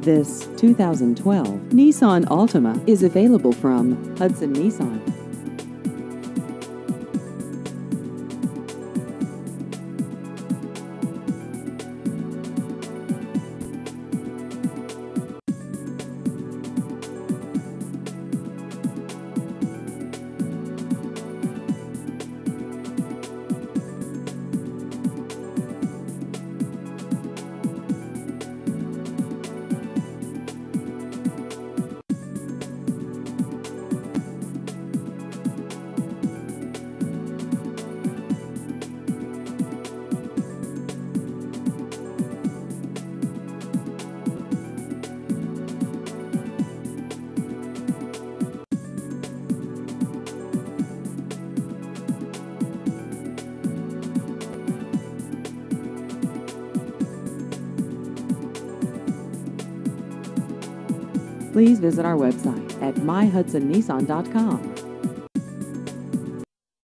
This 2012 Nissan Altima is available from Hudson Nissan. Please visit our website at myhudsonnissan.com.